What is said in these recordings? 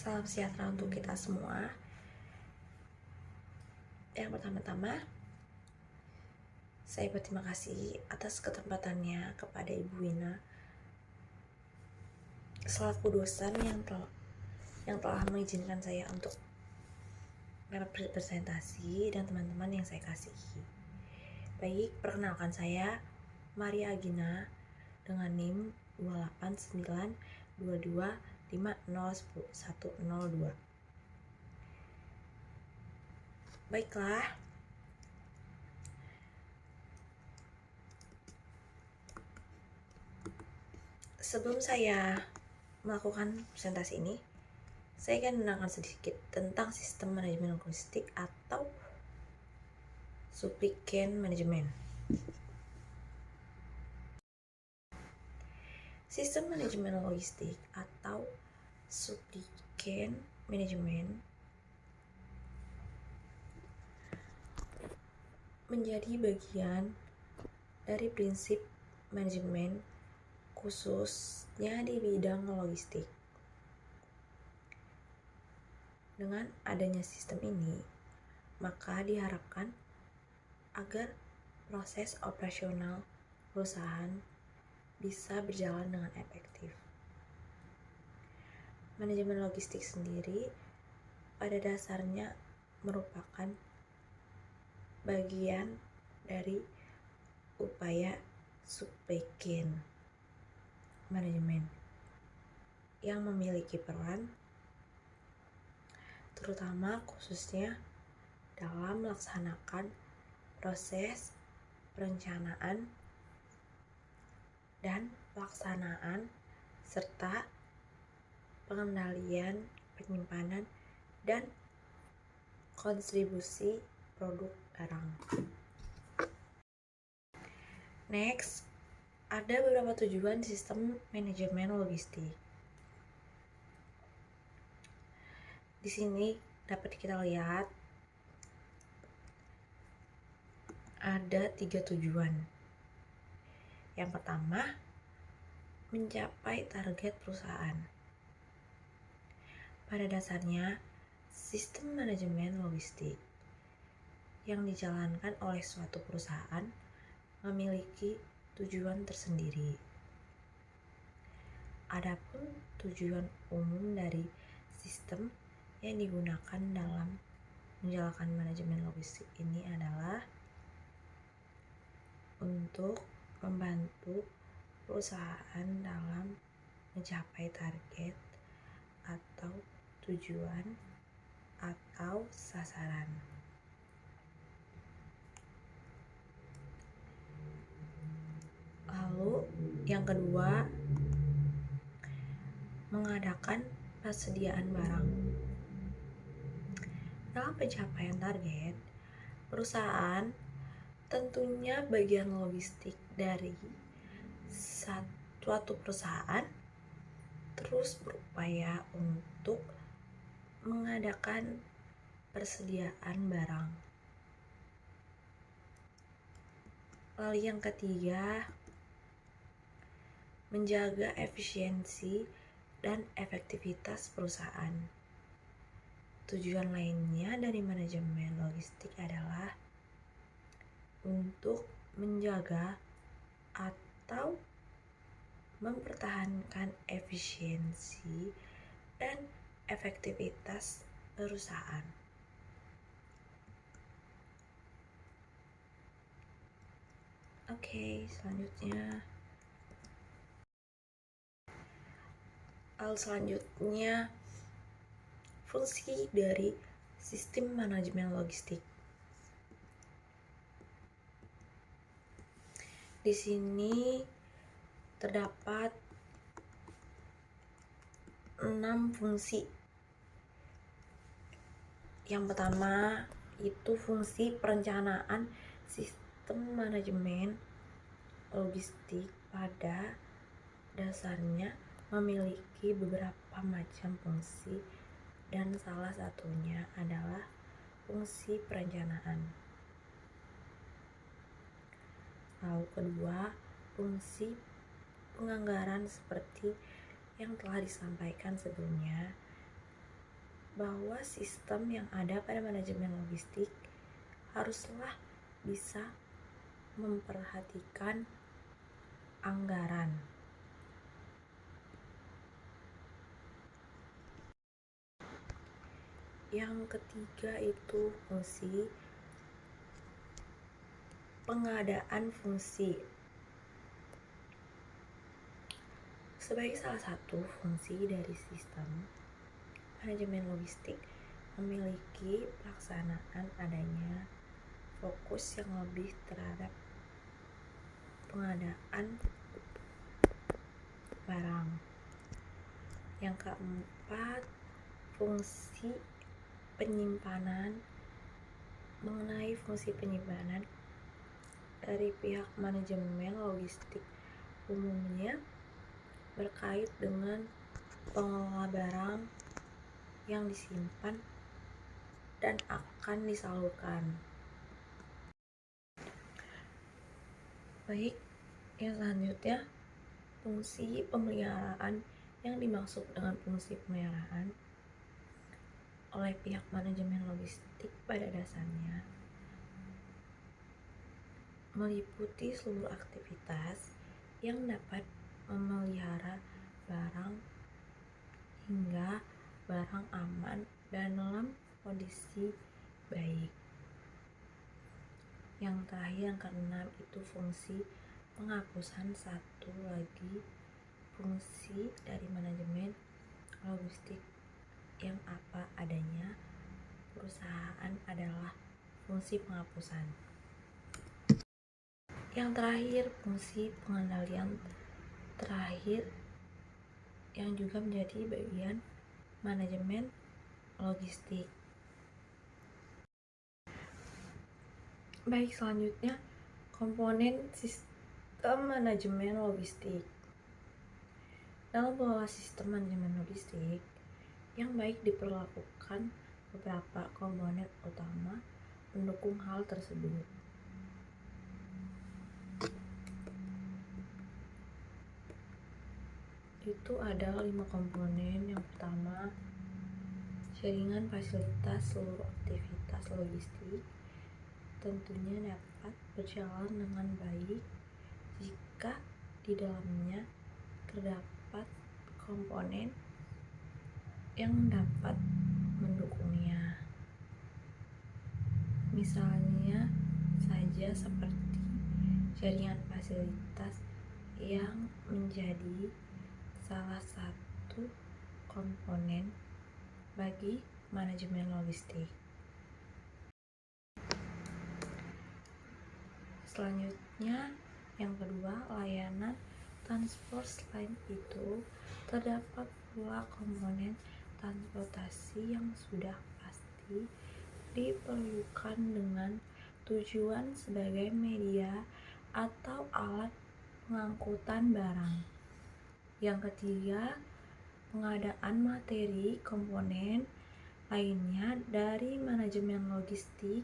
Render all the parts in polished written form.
Salam sejahtera untuk kita semua. Yang pertama-tama, saya berterima kasih atas kesempatannya kepada Ibu Wina selaku dosen yang telah mengizinkan saya untuk berpresentasi dan teman-teman yang saya kasihi. Baik, perkenalkan saya Maria Agina dengan NIM 28922501002. Baiklah, sebelum saya melakukan presentasi ini, saya akan menerangkan sedikit tentang sistem manajemen logistik atau supply chain management. Sistem manajemen logistik atau supply chain management menjadi bagian dari prinsip manajemen khususnya di bidang logistik. Dengan adanya sistem ini, maka diharapkan agar proses operasional perusahaan bisa berjalan dengan efektif. Manajemen logistik sendiri pada dasarnya merupakan bagian dari upaya supply chain manajemen yang memiliki peran terutama khususnya dalam melaksanakan proses perencanaan dan pelaksanaan serta pengendalian, penyimpanan, dan kontribusi produk barang. Next, ada beberapa tujuan sistem manajemen logistik. Di sini dapat kita lihat ada 3 tujuan. Yang pertama, mencapai target perusahaan. Pada dasarnya, sistem manajemen logistik yang dijalankan oleh suatu perusahaan memiliki tujuan tersendiri. Adapun tujuan umum dari sistem yang digunakan dalam menjalankan manajemen logistik ini adalah untuk membantu perusahaan dalam mencapai target atau tujuan atau sasaran. Lalu yang kedua, mengadakan persediaan barang. Dalam pencapaian target, perusahaan tentunya bagian logistik dari suatu perusahaan terus berupaya untuk mengadakan persediaan barang. Lalu yang ketiga, menjaga efisiensi dan efektivitas perusahaan. Tujuan lainnya dari manajemen logistik adalah untuk menjaga atau mempertahankan efisiensi dan efektivitas perusahaan. Oke, selanjutnya fungsi dari sistem manajemen logistik. Di sini terdapat 6 fungsi. Yang pertama itu fungsi perencanaan sistem manajemen logistik pada dasarnya memiliki beberapa macam fungsi dan salah satunya adalah fungsi perencanaan. Lalu kedua, fungsi penganggaran seperti yang telah disampaikan sebelumnya. bahwa sistem yang ada pada manajemen logistik haruslah bisa memperhatikan anggaran. Yang ketiga itu fungsi pengadaan fungsi. Sebagai salah satu fungsi dari sistem, manajemen logistik memiliki pelaksanaan adanya fokus yang lebih terhadap pengadaan barang. Yang keempat, fungsi penyimpanan. Mengenai fungsi penyimpanan dari pihak manajemen logistik umumnya berkait dengan pengelola barang yang disimpan dan akan disalurkan. Baik, yang selanjutnya fungsi pemeliharaan. Yang dimaksud dengan fungsi pemeliharaan oleh pihak manajemen logistik pada dasarnya meliputi seluruh aktivitas yang dapat memelihara barang hingga barang aman dan dalam kondisi baik. Yang terakhir, yang keenam, itu fungsi penghapusan. Satu lagi fungsi dari manajemen logistik yang apa adanya perusahaan adalah fungsi penghapusan. Yang terakhir, fungsi pengendalian terakhir yang juga menjadi bagian manajemen logistik. Baik, selanjutnya komponen sistem manajemen logistik. Dalam pola sistem manajemen logistik yang baik diperlakukan beberapa komponen utama pendukung hal tersebut. Itu ada 5 komponen. Yang pertama, jaringan fasilitas seluruh aktivitas logistik tentunya dapat berjalan dengan baik jika di dalamnya terdapat komponen yang dapat mendukungnya. Misalnya saja seperti jaringan fasilitas yang menjadi salah satu komponen bagi manajemen logistik. Selanjutnya, yang kedua, layanan transport. Selain itu, terdapat pula komponen transportasi yang sudah pasti diperlukan dengan tujuan sebagai media atau alat pengangkutan barang. Yang ketiga, pengadaan materi komponen lainnya dari manajemen logistik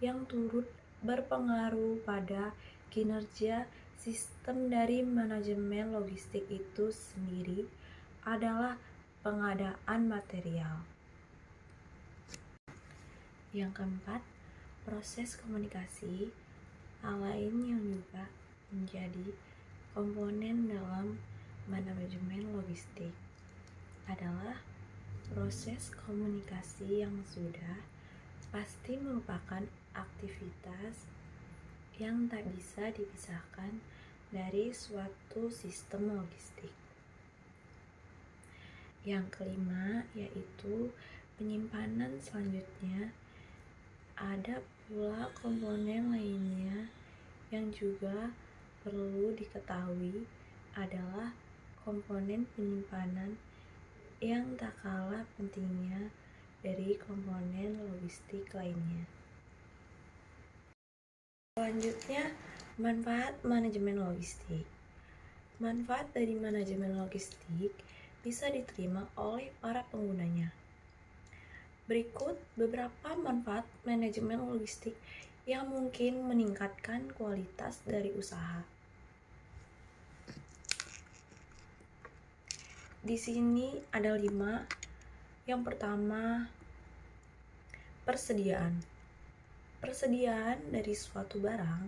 yang turut berpengaruh pada kinerja sistem dari manajemen logistik itu sendiri adalah pengadaan material. Yang keempat, proses komunikasi. Hal lain yang juga menjadi komponen dalam manajemen logistik adalah proses komunikasi yang sudah pasti merupakan aktivitas yang tak bisa dipisahkan dari suatu sistem logistik. Yang kelima, yaitu penyimpanan. Selanjutnya, ada pula komponen lainnya yang juga perlu diketahui adalah komponen penyimpanan yang tak kalah pentingnya dari komponen logistik lainnya. Selanjutnya, manfaat manajemen logistik. Manfaat dari manajemen logistik bisa diterima oleh para penggunanya. Berikut beberapa manfaat manajemen logistik yang mungkin meningkatkan kualitas dari usaha. Di sini ada 5. Yang pertama, persediaan. Persediaan dari suatu barang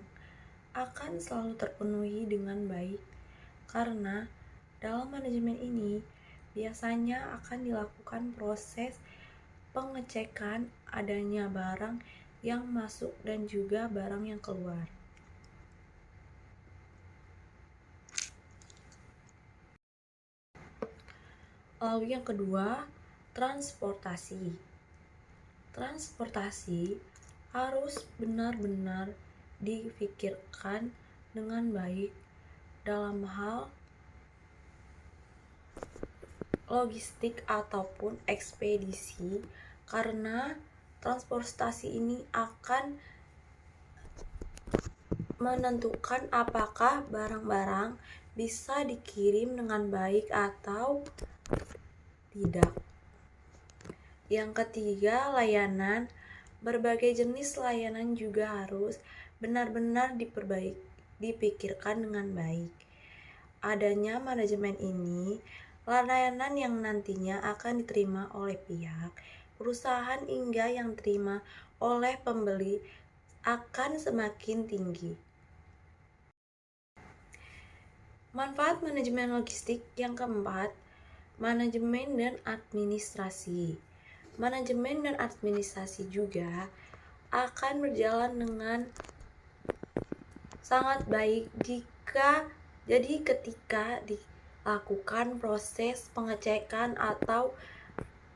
akan selalu terpenuhi dengan baik karena dalam manajemen ini biasanya akan dilakukan proses pengecekan adanya barang yang masuk dan juga barang yang keluar. Lalu yang kedua, transportasi. Transportasi harus benar-benar dipikirkan dengan baik dalam hal logistik ataupun ekspedisi, karena transportasi ini akan menentukan apakah barang-barang bisa dikirim dengan baik atau tidak. Yang ketiga, layanan. Berbagai jenis layanan juga harus benar-benar dipikirkan dengan baik. Adanya manajemen ini, layanan yang nantinya akan diterima oleh pihak perusahaan hingga yang diterima oleh pembeli akan semakin tinggi. Manfaat manajemen logistik yang keempat, manajemen dan administrasi. Manajemen dan administrasi juga akan berjalan dengan sangat baik ketika dilakukan proses pengecekan atau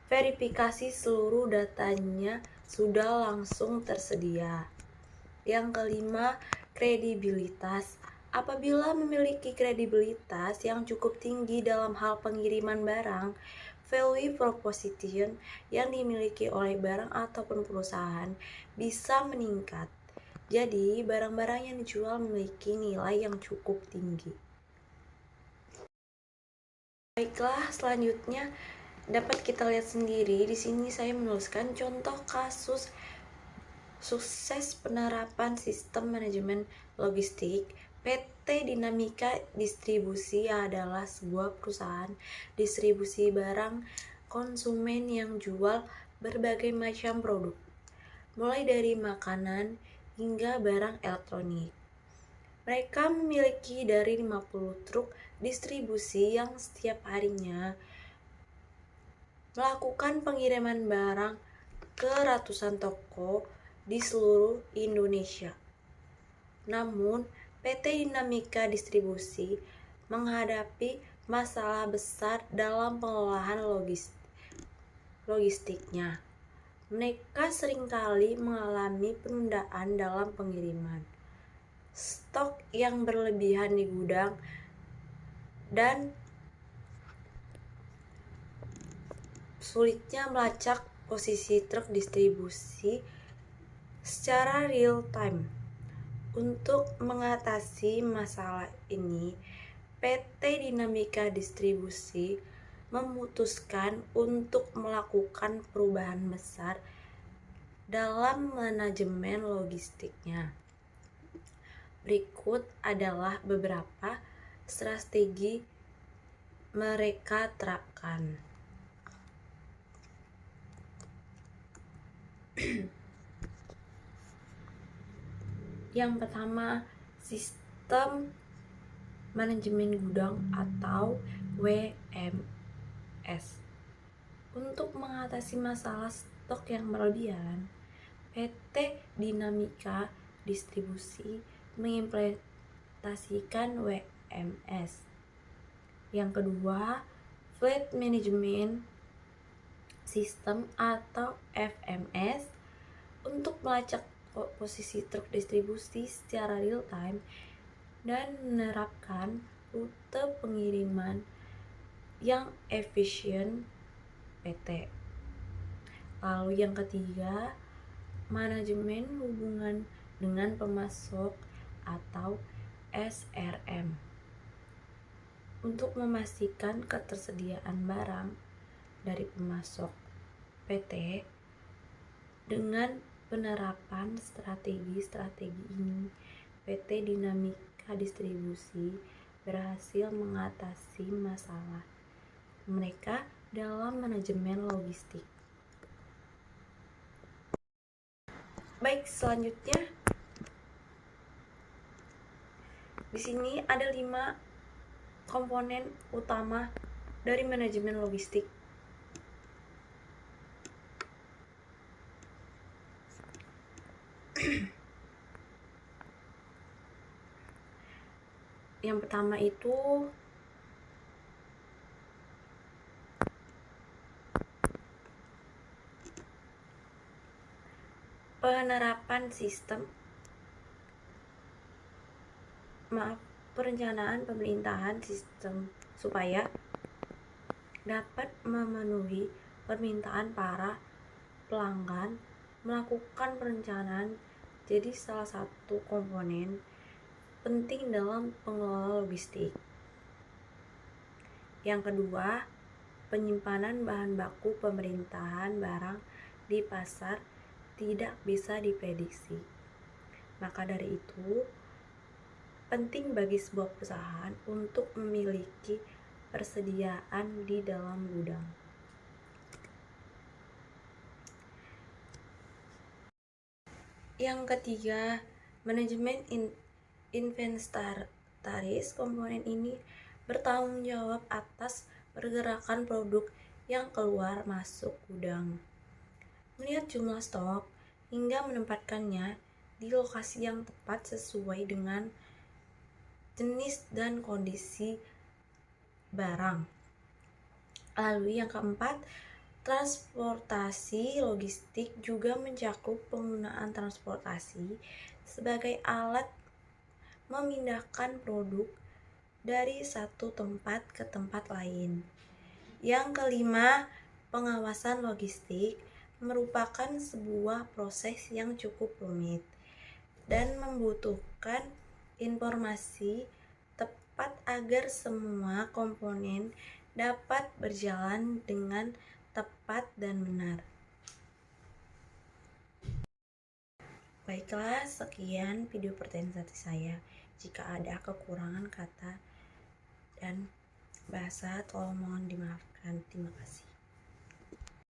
verifikasi seluruh datanya sudah langsung tersedia. Yang kelima, kredibilitas. Apabila memiliki kredibilitas yang cukup tinggi dalam hal pengiriman barang, value proposition yang dimiliki oleh barang ataupun perusahaan bisa meningkat. Jadi, barang-barang yang dijual memiliki nilai yang cukup tinggi. Baiklah, selanjutnya dapat kita lihat sendiri. Di sini saya menuliskan contoh kasus sukses penerapan sistem manajemen logistik. PT Dinamika Distribusi adalah sebuah perusahaan distribusi barang konsumen yang jual berbagai macam produk, mulai dari makanan hingga barang elektronik. Mereka memiliki dari 50 truk distribusi yang setiap harinya melakukan pengiriman barang ke ratusan toko di seluruh Indonesia. Namun, PT Dinamika Distribusi menghadapi masalah besar dalam pengelolaan logistiknya. Mereka seringkali mengalami penundaan dalam pengiriman, stok yang berlebihan di gudang, dan sulitnya melacak posisi truk distribusi secara real time. Untuk mengatasi masalah ini, PT Dinamika Distribusi memutuskan untuk melakukan perubahan besar dalam manajemen logistiknya. Berikut adalah beberapa strategi mereka terapkan. Yang pertama, sistem manajemen gudang atau WMS. Untuk mengatasi masalah stok yang berlebihan, PT Dinamika Distribusi mengimplementasikan WMS. Yang kedua, Fleet Management System atau FMS, untuk melacak posisi truk distribusi secara real time dan menerapkan rute pengiriman yang efisien PT. Lalu yang ketiga, manajemen hubungan dengan pemasok atau SRM, untuk memastikan ketersediaan barang dari pemasok PT. Dengan penerapan strategi ini, PT Dinamika Distribusi berhasil mengatasi masalah. Mereka dalam manajemen logistik. Baik, selanjutnya di sini ada 5 komponen utama dari manajemen logistik. Yang pertama itu penerapan sistem perencanaan pemerintahan sistem supaya dapat memenuhi permintaan para pelanggan melakukan perencanaan jadi salah satu komponen penting dalam pengelola logistik. Yang kedua, penyimpanan bahan baku pemerintahan barang di pasar tidak bisa diprediksi. Maka dari itu, penting bagi sebuah perusahaan untuk memiliki persediaan di dalam gudang. Yang ketiga, manajemen inventaris. Komponen ini bertanggung jawab atas pergerakan produk yang keluar masuk gudang, melihat jumlah stok, hingga menempatkannya di lokasi yang tepat sesuai dengan jenis dan kondisi barang. Lalu yang keempat, transportasi logistik juga mencakup penggunaan transportasi sebagai alat memindahkan produk dari satu tempat ke tempat lain. Yang kelima, pengawasan logistik merupakan sebuah proses yang cukup rumit dan membutuhkan informasi tepat agar semua komponen dapat berjalan dengan tepat dan benar. Baiklah, sekian video presentasi saya. Jika ada kekurangan kata dan bahasa, tolong mohon dimaafkan. Terima kasih.